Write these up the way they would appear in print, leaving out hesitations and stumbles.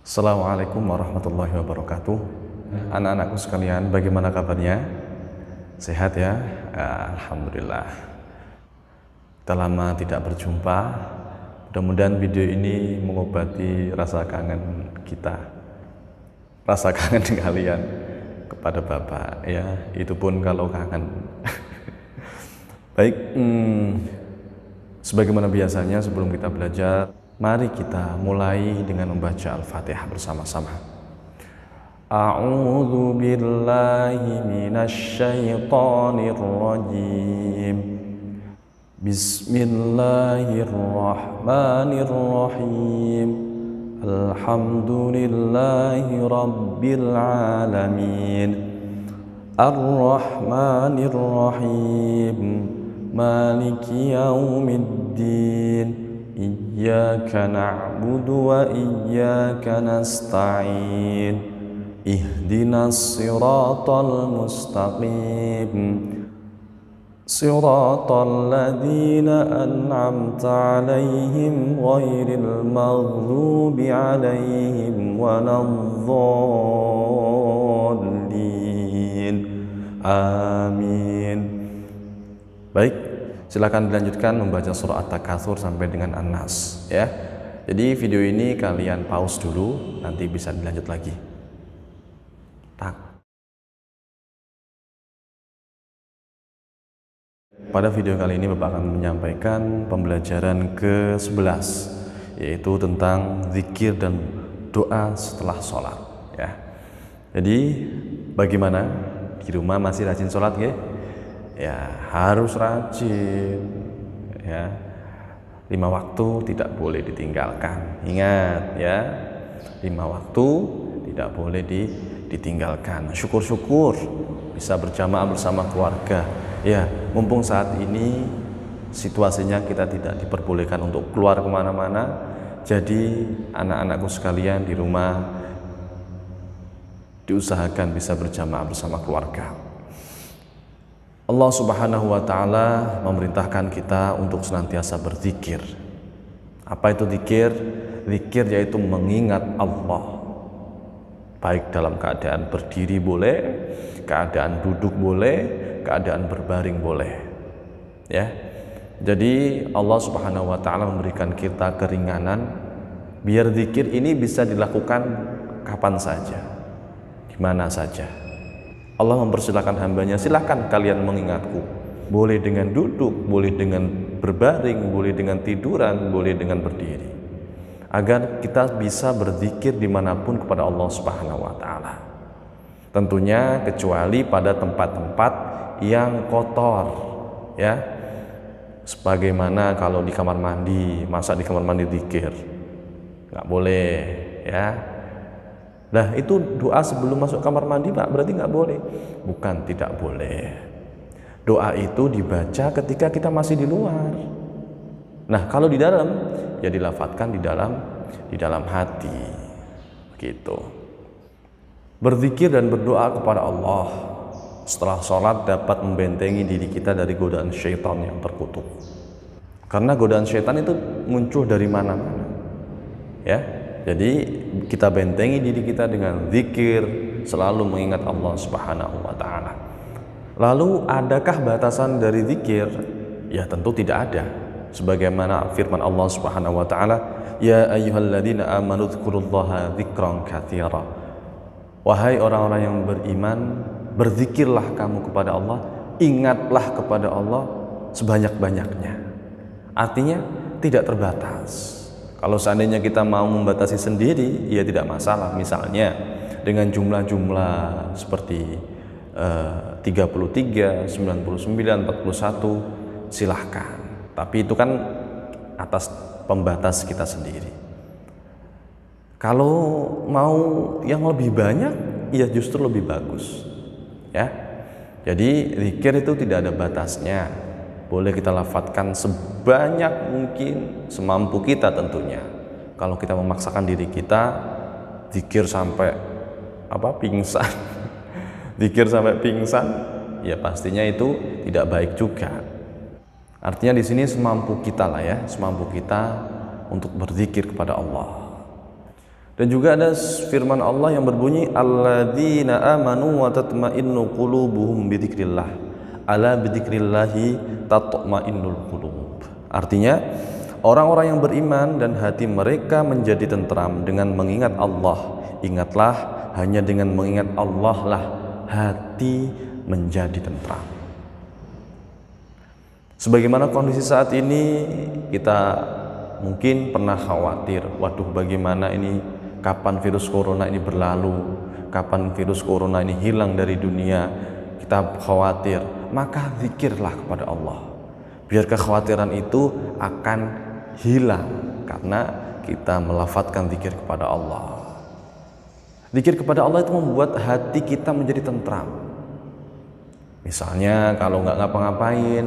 Assalamualaikum warahmatullahi wabarakatuh. Anak-anakku sekalian, bagaimana kabarnya? Sehat ya? Alhamdulillah. Kita lama tidak berjumpa. Mudah-mudahan video ini mengobati rasa kangen kita, rasa kangen kalian kepada Bapak ya. Itu pun kalau kangen. Baik, sebagaimana biasanya sebelum kita belajar, mari kita mulai dengan membaca Al-Fatihah bersama-sama. A'udzu billahi minasy syaithanir rajim. Bismillahirrahmanirrahim. Alhamdulillahi rabbil alamin. Ar-Rahmanir Rahim. Maliki yaumiddin. Iyyaka na'budu wa iyyaka nasta'in. Ihdinas siratal mustaqim. Siratal ladzina an'amta 'alaihim ghairil maghdubi 'alaihim waladdallin. Amin. Baik, silakan dilanjutkan membaca surah At-Takatsur sampai dengan An-Nas ya. Jadi video ini kalian pause dulu, nanti bisa dilanjut lagi. Pada video kali ini Bapak akan menyampaikan pembelajaran ke-11, yaitu tentang zikir dan doa setelah sholat ya. Jadi bagaimana? Di rumah masih rajin sholat ya? Ya harus rajin ya. 5 waktu tidak boleh ditinggalkan. Ingat ya, 5 waktu tidak boleh ditinggalkan. Syukur-syukur bisa berjamaah bersama keluarga ya. Mumpung saat ini situasinya kita tidak diperbolehkan untuk keluar kemana-mana, jadi anak-anakku sekalian di rumah diusahakan bisa berjamaah bersama keluarga. Allah Subhanahu wa Ta'ala memerintahkan kita untuk senantiasa berzikir. Apa itu zikir? Zikir yaitu mengingat Allah, baik dalam keadaan berdiri boleh, keadaan duduk boleh, keadaan berbaring boleh ya. Jadi Allah Subhanahu wa Ta'ala memberikan kita keringanan biar zikir ini bisa dilakukan kapan saja, di mana saja. Allah mempersilahkan hambanya, silahkan kalian mengingatku, boleh dengan duduk, boleh dengan berbaring, boleh dengan tiduran, boleh dengan berdiri, agar kita bisa berzikir dimanapun kepada Allah Subhanahu wa Ta'ala. Tentunya kecuali pada tempat-tempat yang kotor ya, sebagaimana kalau di kamar mandi, masa di kamar mandi zikir nggak boleh ya. Nah itu doa sebelum masuk kamar mandi Pak, berarti nggak boleh? Bukan tidak boleh, doa itu dibaca ketika kita masih di luar. Nah kalau di dalam, ya dilafadzkan di dalam hati gitu. Berzikir dan berdoa kepada Allah setelah sholat dapat membentengi diri kita dari godaan syaitan yang terkutuk. Karena godaan syaitan itu muncul dari mana-mana ya. Jadi kita bentengi diri kita dengan zikir, selalu mengingat Allah Subhanahu wa Ta'ala. Lalu adakah batasan dari zikir? Ya tentu tidak ada. Sebagaimana firman Allah Subhanahu wa Ta'ala, ya ayyuhalladzina amanu dzkurullaha dzikran katsira. Wahai orang-orang yang beriman, berzikirlah kamu kepada Allah, ingatlah kepada Allah sebanyak-banyaknya. Artinya tidak terbatas. Kalau seandainya kita mau membatasi sendiri, ya tidak masalah. Misalnya dengan jumlah-jumlah seperti 33, 99, 41, silahkan. Tapi itu kan atas pembatas kita sendiri. Kalau mau yang lebih banyak, ya justru lebih bagus ya. Jadi zikir itu tidak ada batasnya, boleh kita lafadzkan sebanyak mungkin, semampu kita tentunya. Kalau kita memaksakan diri kita zikir sampai pingsan zikir sampai pingsan, ya pastinya itu tidak baik juga. Artinya di sini semampu kita lah ya, semampu kita untuk berzikir kepada Allah. Dan juga ada firman Allah yang berbunyi alladzina amanu wa tatma'innu qulubuhum bidzikrillah. Ala bidzikrillahi tatma'innul qulub. Artinya, orang-orang yang beriman dan hati mereka menjadi tentram dengan mengingat Allah. Ingatlah, hanya dengan mengingat Allah lah hati menjadi tentram. Sebagaimana kondisi saat ini, kita mungkin pernah khawatir, waduh bagaimana ini, kapan virus corona ini berlalu, kapan virus corona ini hilang dari dunia. Kita khawatir, maka zikirlah kepada Allah, biar kekhawatiran itu akan hilang karena kita melafadzkan zikir kepada Allah. Zikir kepada Allah itu membuat hati kita menjadi tentram. Misalnya kalau nggak ngapa-ngapain,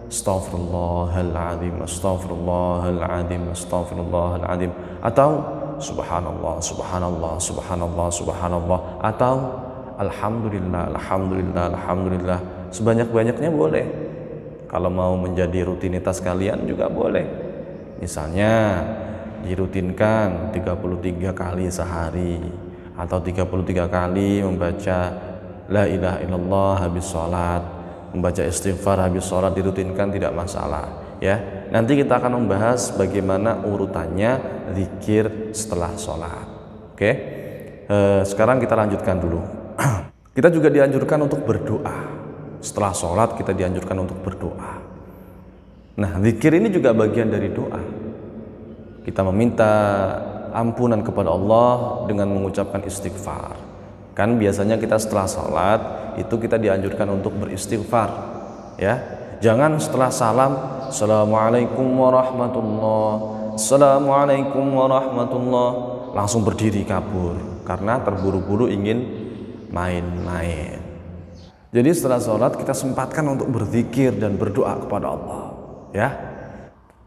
Astaghfirullahaladzim, astaghfirullahaladzim, astaghfirullahaladzim, atau subhanallah, subhanallah, subhanallah, subhanallah, atau alhamdulillah, alhamdulillah, alhamdulillah, sebanyak-banyaknya boleh. Kalau mau menjadi rutinitas kalian juga boleh. Misalnya dirutinkan 33 kali sehari, atau 33 kali membaca la ilaha illallah habis sholat, membaca istighfar habis sholat, dirutinkan tidak masalah ya. Nanti kita akan membahas bagaimana urutannya zikir setelah sholat. Oke, sekarang kita lanjutkan dulu. Kita juga dianjurkan untuk berdoa. Setelah sholat kita dianjurkan untuk berdoa. Nah, zikir ini juga bagian dari doa. Kita meminta ampunan kepada Allah dengan mengucapkan istighfar. Kan biasanya kita setelah sholat itu kita dianjurkan untuk beristighfar ya. Jangan setelah salam assalamualaikum warahmatullah, assalamualaikum warahmatullah, langsung berdiri kabur karena terburu-buru ingin main-main. Jadi setelah sholat kita sempatkan untuk berzikir dan berdoa kepada Allah ya.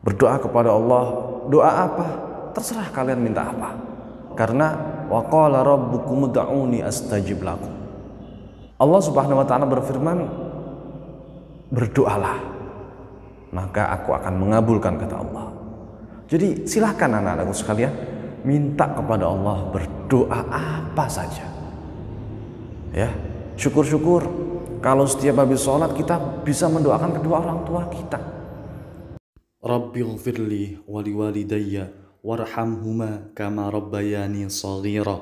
Berdoa kepada Allah. Doa apa? Terserah kalian minta apa, karena wa qala rabbukum ud'uni astajib lakum. Allah Subhanahu wa taala berfirman, berdoalah maka aku akan mengabulkan, kata Allah. Jadi silahkan anak-anakku sekalian minta kepada Allah, berdoa apa saja ya. Syukur-syukur kalau setiap habis sholat kita bisa mendoakan kedua orang tua kita. Rabbighfirli wa liwalidayya warhamhuma kama rabbayani shaghira.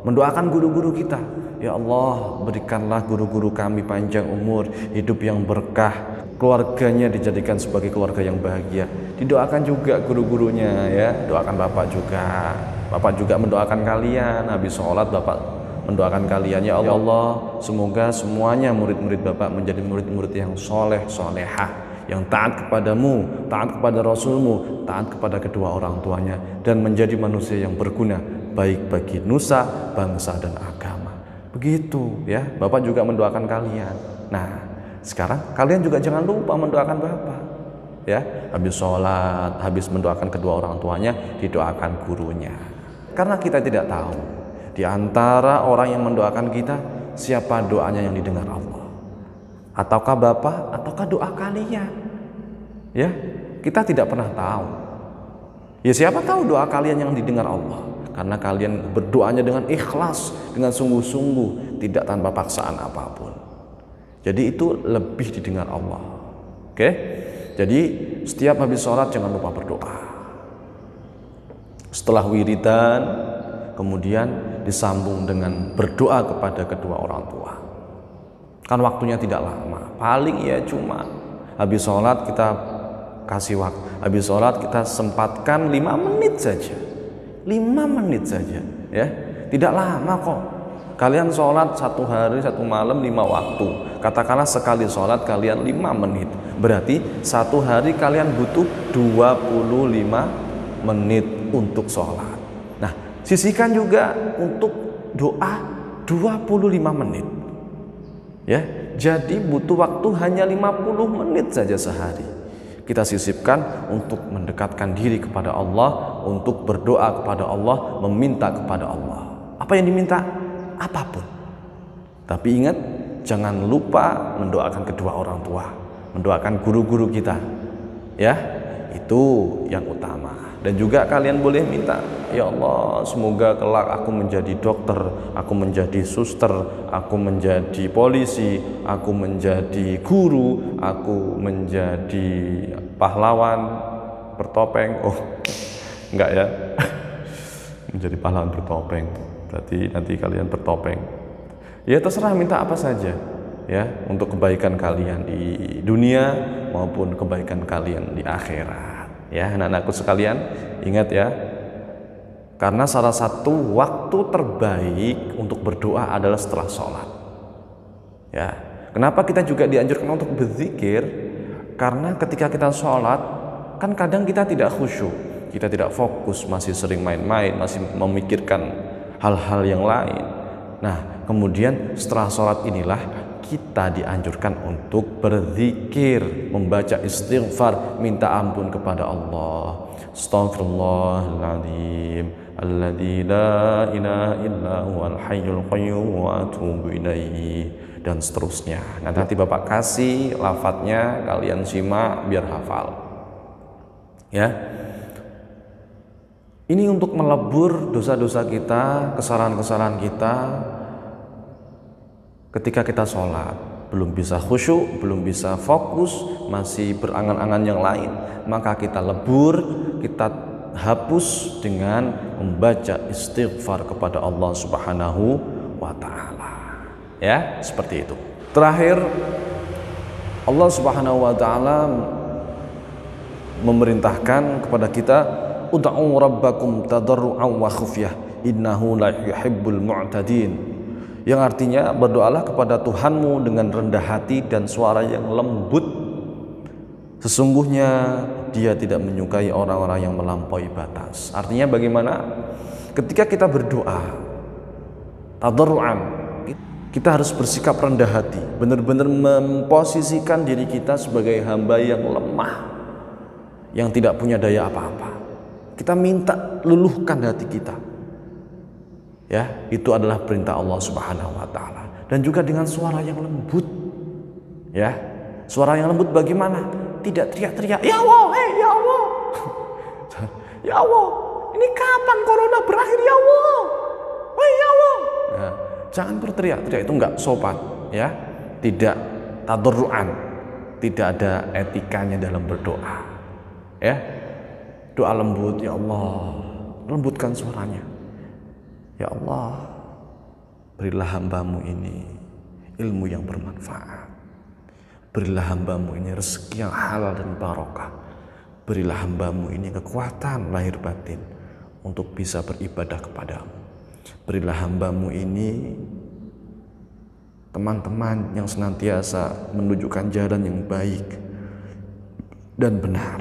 Mendoakan guru-guru kita, ya Allah berikanlah guru-guru kami panjang umur, hidup yang berkah, keluarganya dijadikan sebagai keluarga yang bahagia. Didoakan juga guru-gurunya ya, doakan bapak juga. Bapak juga mendoakan kalian, habis sholat bapak mendoakan kalian, ya Allah semoga semuanya murid-murid bapak menjadi murid-murid yang soleh solehah, yang taat kepadamu, taat kepada Rasulmu, taat kepada kedua orang tuanya, dan menjadi manusia yang berguna baik bagi nusa, bangsa, dan agama. Begitu ya, Bapak juga mendoakan kalian. Nah, sekarang kalian juga jangan lupa mendoakan Bapak ya. Habis sholat, habis mendoakan kedua orang tuanya, didoakan gurunya. Karena kita tidak tahu di antara orang yang mendoakan kita siapa doanya yang didengar Allah. Ataukah Bapak, ataukah doa kalian ya, kita tidak pernah tahu ya. Siapa tahu doa kalian yang didengar Allah karena kalian berdoanya dengan ikhlas, dengan sungguh-sungguh, tidak tanpa paksaan apapun. Jadi itu lebih didengar Allah. Oke, jadi setiap habis sholat jangan lupa berdoa. Setelah wiridan kemudian disambung dengan berdoa kepada kedua orang tua. Kan waktunya tidak lama, paling ya cuma habis sholat kita kasih waktu, habis sholat kita sempatkan 5 menit saja, 5 menit saja ya, tidak lama kok. Kalian sholat 1 hari 1 malam 5 waktu, katakanlah sekali sholat kalian 5 menit, berarti 1 hari kalian butuh 25 menit untuk sholat. Nah, sisihkan juga untuk doa 25 menit ya, jadi butuh waktu hanya 50 menit saja sehari. Kita sisipkan untuk mendekatkan diri kepada Allah, untuk berdoa kepada Allah, meminta kepada Allah. Apa yang diminta? Apapun. Tapi ingat, jangan lupa mendoakan kedua orang tua, mendoakan guru-guru kita ya, itu yang utama. Dan juga kalian boleh minta, ya Allah, semoga kelak aku menjadi dokter, aku menjadi suster, aku menjadi polisi, aku menjadi guru, aku menjadi pahlawan bertopeng. Oh, enggak ya. Menjadi pahlawan bertopeng, berarti nanti kalian bertopeng. Ya terserah, minta apa saja ya, untuk kebaikan kalian di dunia maupun kebaikan kalian di akhirat. Ya, anak-anakku sekalian, ingat ya, karena salah satu waktu terbaik untuk berdoa adalah setelah sholat. Ya, kenapa kita juga dianjurkan untuk berzikir? Karena ketika kita sholat, kan kadang kita tidak khusyuk, kita tidak fokus, masih sering main-main, masih memikirkan hal-hal yang lain. Nah, kemudian setelah sholat inilah kita dianjurkan untuk berzikir, membaca istighfar, minta ampun kepada Allah. Astaghfirullahaladzim, alladzi la ilaha illa huwal hayyul qayyum wa atubu ilaihi, dan seterusnya. Nanti Bapak kasih lafadznya, kalian simak biar hafal. Ya. Ini untuk melebur dosa-dosa kita, kesalahan-kesalahan kita. Ketika kita sholat, belum bisa khusyuk, belum bisa fokus, masih berangan-angan yang lain, maka kita lebur, kita hapus dengan membaca istighfar kepada Allah Subhanahu wa Ta'ala. Ya, seperti itu. Terakhir, Allah Subhanahu wa Ta'ala memerintahkan kepada kita, ud'u rabbakum tadarru'an wa khufyah innahu la yuhibbul mu'tadin. Yang artinya, berdoalah kepada Tuhanmu dengan rendah hati dan suara yang lembut. Sesungguhnya Dia tidak menyukai orang-orang yang melampaui batas. Artinya bagaimana? Ketika kita berdoa tadarruan, kita harus bersikap rendah hati, benar-benar memposisikan diri kita sebagai hamba yang lemah, yang tidak punya daya apa-apa. Kita minta luluhkan hati kita. Ya, itu adalah perintah Allah Subhanahu wa Ta'ala. Dan juga dengan suara yang lembut. Ya, suara yang lembut bagaimana? Tidak teriak-teriak, ya Allah, ya Allah. Ya Allah, ini kapan corona berakhir ya Allah? Ya Allah. Ya, jangan berteriak-teriak, itu enggak sopan, ya. Tidak tadarruan, tidak ada etikanya dalam berdoa. Ya. Doa lembut, ya Allah, lembutkan suaranya. Ya Allah, berilah hamba-Mu ini ilmu yang bermanfaat. Berilah hamba-Mu ini rezeki yang halal dan barokah. Berilah hamba-Mu ini kekuatan lahir batin untuk bisa beribadah kepadamu. Berilah hamba-Mu ini teman-teman yang senantiasa menunjukkan jalan yang baik dan benar.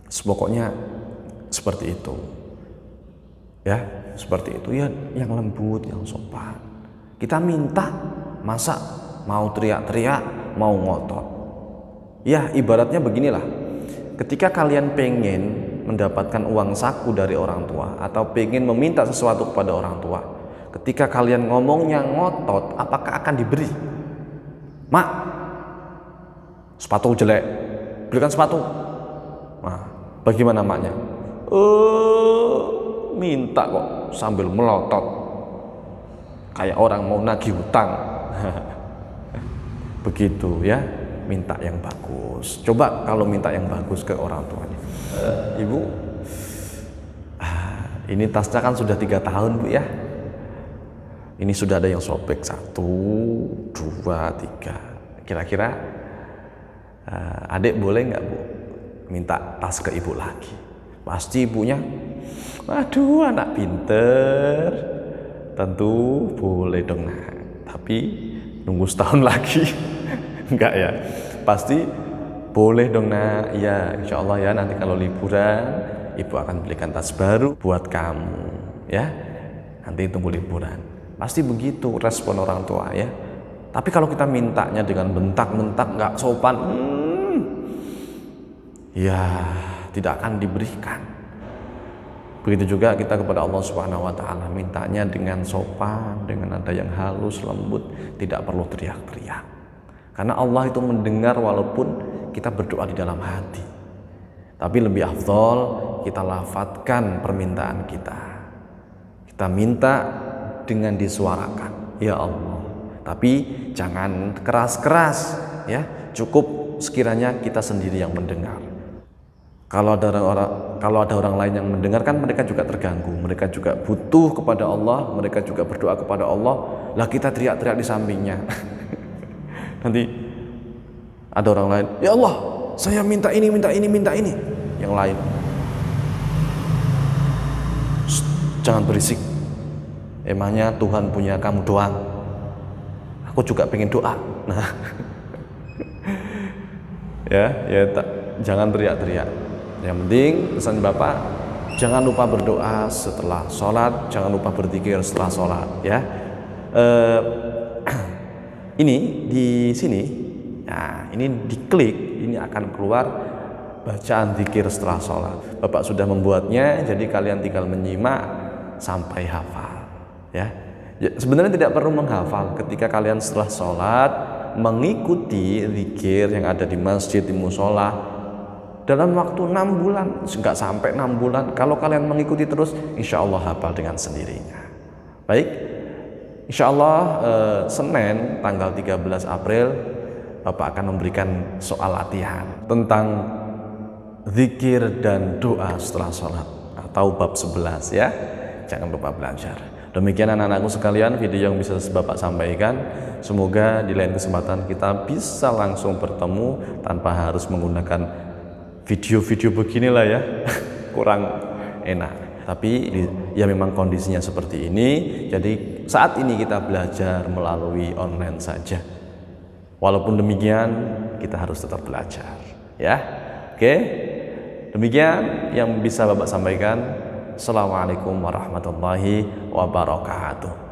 Pokoknya seperti itu. Ya, seperti itu ya, yang lembut, yang sopan. Kita minta, masa mau teriak-teriak, mau ngotot. Ya, ibaratnya beginilah. Ketika kalian pengen mendapatkan uang saku dari orang tua atau pengen meminta sesuatu kepada orang tua, ketika kalian ngomongnya ngotot, apakah akan diberi? Mak, sepatu jelek, belikan sepatu. Nah, bagaimana maknya? Minta kok sambil melotot kayak orang mau nagih hutang. Begitu ya, minta yang bagus. Coba kalau minta yang bagus ke orang tuanya. Ibu, ini tasnya kan sudah 3 tahun Bu ya. Ini sudah ada yang sobek 1, 2, 3. Kira-kira adik boleh nggak Bu minta tas ke ibu lagi? Pasti ibunya, aduh anak pinter, tentu boleh dong nak, tapi nunggu setahun lagi. Enggak ya, pasti boleh dong nak. Ya insya Allah ya, nanti kalau liburan ibu akan belikan tas baru buat kamu ya, nanti tunggu liburan. Pasti begitu respon orang tua ya. Tapi kalau kita mintanya dengan bentak-bentak nggak sopan, ya tidak akan diberikan. Begitu juga kita kepada Allah Subhanahu wa Ta'ala, mintanya dengan sopan, dengan nada yang halus, lembut, tidak perlu teriak-teriak. Karena Allah itu mendengar walaupun kita berdoa di dalam hati. Tapi lebih afdol kita lafadzkan permintaan kita. Kita minta dengan disuarakan, ya Allah. Tapi jangan keras-keras, ya. Cukup sekiranya kita sendiri yang mendengar. Kalau ada orang lain yang mendengar kan mereka juga terganggu, mereka juga butuh kepada Allah, mereka juga berdoa kepada Allah. Lah kita teriak-teriak di sampingnya. Nanti ada orang lain, ya Allah, saya minta ini, minta ini, minta ini. Yang lain, jangan berisik. Emangnya Tuhan punya kamu doang? Aku juga pengen doa. Nah, jangan teriak-teriak. Yang penting pesan Bapak, jangan lupa berdoa setelah sholat, jangan lupa berzikir setelah sholat, ya. Ini di sini, nah ini diklik, ini akan keluar bacaan zikir setelah sholat. Bapak sudah membuatnya, jadi kalian tinggal menyimak sampai hafal, ya. Sebenarnya tidak perlu menghafal. Ketika kalian setelah sholat mengikuti zikir yang ada di masjid, di musola, dalam waktu 6 bulan, nggak sampai 6 bulan, kalau kalian mengikuti terus, insya Allah hafal dengan sendirinya. Baik, insya Allah Senin tanggal 13 April Bapak akan memberikan soal latihan tentang zikir dan doa setelah sholat, atau bab 11, ya. Jangan lupa belajar. Demikian anak-anakku sekalian video yang bisa Bapak sampaikan. Semoga di lain kesempatan kita bisa langsung bertemu tanpa harus menggunakan video-video beginilah, ya. Kurang enak. Tapi ya memang kondisinya seperti ini. Jadi saat ini kita belajar melalui online saja. Walaupun demikian kita harus tetap belajar, ya. Oke. Demikian yang bisa Bapak sampaikan. Assalamualaikum warahmatullahi wabarakatuh.